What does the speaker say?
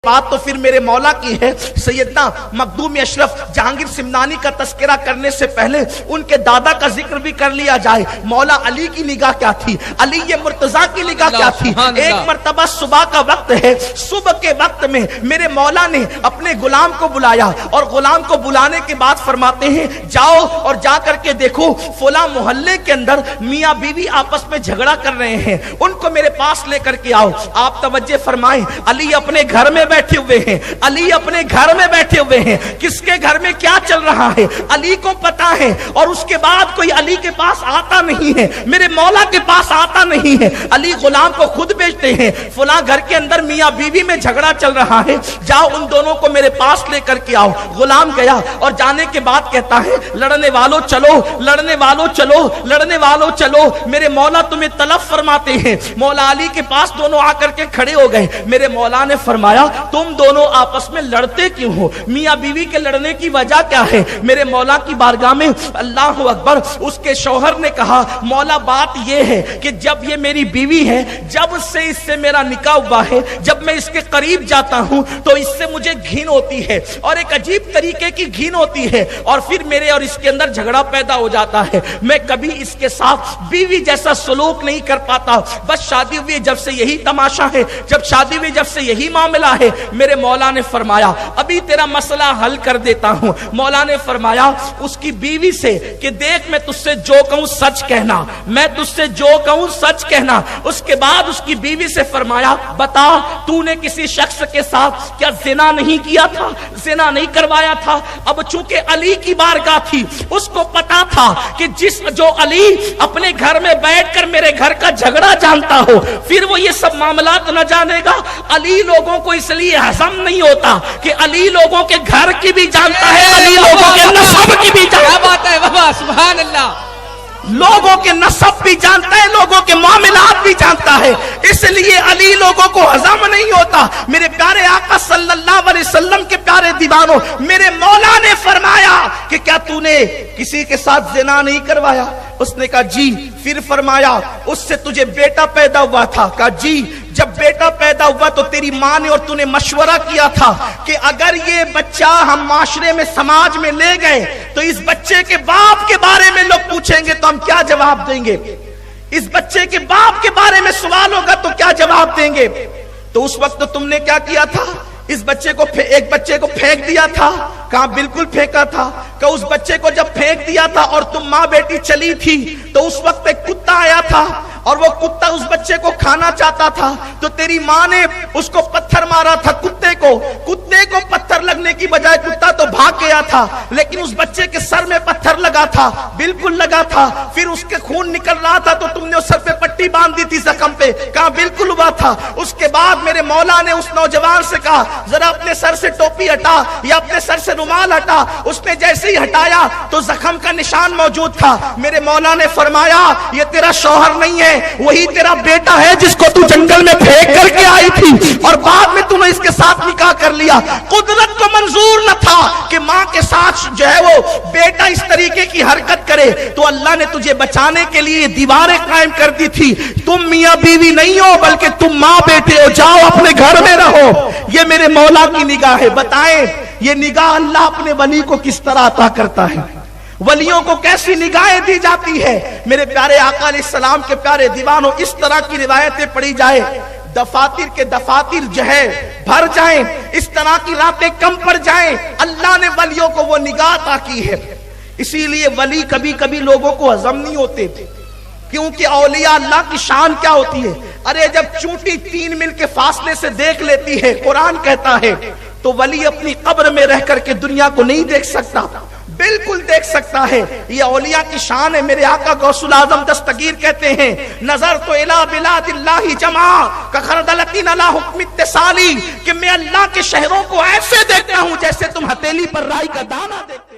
بات تو پھر میرے مولا کی ہے۔ سیدنا مخدوم اشرف جہانگیر سمنانی کا تذکرہ کرنے سے پہلے ان کے دادا کا ذکر بھی کر لیا جائے۔ مولا علی کی نگاہ کیا تھی، علی مرتضیٰ کی نگاہ کیا تھی۔ ایک مرتبہ صبح کا وقت ہے، صبح کے وقت میں میرے مولا نے اپنے غلام کو بلایا اور غلام کو بلانے کے بعد فرماتے ہیں جاؤ اور جا کر کے دیکھو فلاں محلے کے اندر میاں بیوی آپس میں جھگڑا کر رہے ہیں، ان کو میرے پاس لے کر کے آؤ۔ آپ توجہ فرمائیں، علی اپنے گھر میں بیٹھے ہوئے ہیں، علی اپنے گھر میں بیٹھے ہوئے ہیں، کس کے گھر میں کیا چل رہا ہے علی کو پتا ہے، اور اس کے بعد کوئی علی کے پاس آتا نہیں ہے، میرے مولا کے پاس آتا نہیں ہے۔ علی غلام کو خود بھیجتے ہیں، فلاں گھر کے اندر میاں بیوی میں جھگڑا چل رہا ہے، جاؤ ان دونوں کو میرے پاس لے کر کے آؤ۔ غلام گیا اور جانے کے بعد کہتا ہے لڑنے والوں چلو، لڑنے والوں چلو، لڑنے والوں چلو، میرے مولا تمہیں طلب فرماتے ہیں۔ مولا علی کے پاس دونوں آ کر کے کھڑے ہو گئے۔ میرے مولا نے فرمایا تم دونوں آپس میں لڑتے کیوں ہو، میاں بیوی کے لڑنے کی وجہ کیا ہے؟ میرے مولا کی بارگاہ میں اللہ اکبر، اس کے شوہر نے کہا مولا بات یہ ہے کہ جب یہ میری بیوی ہے، جب سے اس سے میرا نکاح ہوا ہے، جب میں اس کے قریب جاتا ہوں تو اس سے مجھے گھن ہوتی ہے، اور ایک عجیب طریقے کی گھن ہوتی ہے، اور پھر میرے اور اس کے اندر جھگڑا پیدا ہو جاتا ہے۔ میں کبھی اس کے ساتھ بیوی جیسا سلوک نہیں کر پاتا، بس شادی ہوئی جب سے یہی تماشا ہے، جب شادی ہوئی جب سے یہی معاملہ ہے۔ میرے مولا نے فرمایا ابھی تیرا مسئلہ حل کر دیتا ہوں۔ مولا نے فرمایا اس کی بیوی سے کہ دیکھ میں تجھ سے جو کہوں سچ کہنا، میں تجھ سے جو کہوں سچ کہنا۔ اس کے بعد اس کی بیوی سے فرمایا بتا تو نے کسی شخص کے ساتھ کیا زنا نہیں کیا تھا، زنا نہیں کروایا تھا؟ اب چونکہ علی کی بارگاہ تھی، اس کو پتا تھا کہ جو علی اپنے گھر میں بیٹھ کر میرے گھر کا جھگڑا جانتا ہو، پھر وہ یہ سب معاملات نہ جانے گا۔ علی لوگوں کو اس لیے ہضم نہیں ہوتا کہ علی لوگوں کے گھر کی بھی جانتا ہے، علی لوگوں کے نسب کی بھی جانتا ہے۔ کیا بات ہے بابا، سبحان اللہ۔ لوگوں کے نسب بھی جانتا ہے، لوگوں کے معاملات بھی جانتا ہے، اس لیے علی لوگوں کو ہضم نہیں ہوتا۔ میرے پیارے آقا صلی اللہ علیہ وسلم کے پیارے دیوانوں، میرے مولا نے فرمایا کہ کیا تو نے کسی کے ساتھ زنا نہیں کروایا؟ اس نے کہا جی۔ پھر فرمایا اس سے تجھے بیٹا پیدا ہوا تھا؟ کہا جی۔ جب بیٹا پیدا ہوا تو تیری ماں نے اور تو نے مشورہ کیا تھا کہ اگر یہ بچہ ہم معاشرے میں سماج میں لے گئے تو اس بچے کے باپ کے بارے میں لوگ پوچھیں گے تو ہم کیا جواب دیں گے، اس بچے کے باپ کے بارے میں سوال ہوگا تو کیا جواب دیں گے؟ تو اس وقت تم نے کیا کیا تھا؟ اس بچے کو ایک بچے کو پھینک دیا تھا؟ کہاں بالکل پھینکا تھا۔ کہ اس بچے کو جب پھینک دیا تھا اور تم ماں بیٹی چلی تھی تو اس وقت ایک کتا آیا تھا اور وہ کتا اس بچے کو کھانا چاہتا تھا، تو تیری ماں نے اس کو پتھر مارا تھا، کتے کو پتھر لگنے کی بجائے کتا تو بھاگ گیا تھا، لیکن اس بچے کے سر میں پتھر لگا تھا، بالکل لگا تھا، پھر اس کے خون نکل رہا تھا تو تم نے اس سر پہ پٹی باندھ دی تھی زخم پہ، کہا بالکل ہوا تھا۔ اس کے بعد میرے مولا نے اس نوجوان سے کہا ذرا اپنے سر سے ٹوپی ہٹا یا اپنے سر سے رومال ہٹا۔ اس نے جیسے ہی ہٹایا تو زخم کا نشان موجود تھا۔ میرے مولا نے فرمایا یہ تیرا شوہر نہیں ہے، وہی تیرا بیٹا ہے جس کو تو جنگل میں پھینک کر کے آئی تھی اور بعد میں تم نے اس کے ساتھ نکاح کر لیا۔ قدرت کو منظور نہ تھا کہ ماں کے ساتھ جو ہے وہ بیٹا اس طریقے کی حرکت کرے، تو اللہ نے تجھے بچانے کے لیے دیواریں قائم کر دی تھی۔ تم میاں بیوی نہیں ہو بلکہ تم ماں بیٹے ہو، جاؤ اپنے گھر میں رہو۔ یہ میرے مولا کی نگاہ ہے۔ بتائیں یہ نگاہ اللہ اپنے ولی کو کس طرح عطا کرتا ہے، ولیوں کو کیسی نگاہیں دی جاتی ہے۔ میرے پیارے آقا علیہ السلام کے پیارے دیوانوں، اس طرح کی روایتیں پڑھی جائے دفاتر کے دفاتر جو ہے بھر جائیں، اس طرح کی راتیں کم پڑ جائیں، اللہ نے ولیوں کو وہ نگاہ عطا کی ہے۔ اسی لیے ولی کبھی کبھی لوگوں کو ہضم نہیں ہوتے تھے، کیونکہ اولیاء اللہ کی شان کیا ہوتی ہے؟ ارے جب چونٹی 3 میل کے فاصلے سے دیکھ لیتی ہے، قرآن کہتا ہے، تو ولی اپنی قبر میں رہ کر کے دنیا کو نہیں دیکھ سکتا، بالکل دیکھ سکتا ہے۔ یہ اولیاء کی شان ہے۔ میرے آقا غوث العظم دستگیر کہتے ہیں نظر تو الی بلاد اللہ جمع کخردلتین علی حکم اتصالی، کہ میں اللہ کے شہروں کو ایسے دیکھتا ہوں جیسے تم ہتھیلی پر رائی کا دانہ دیکھتے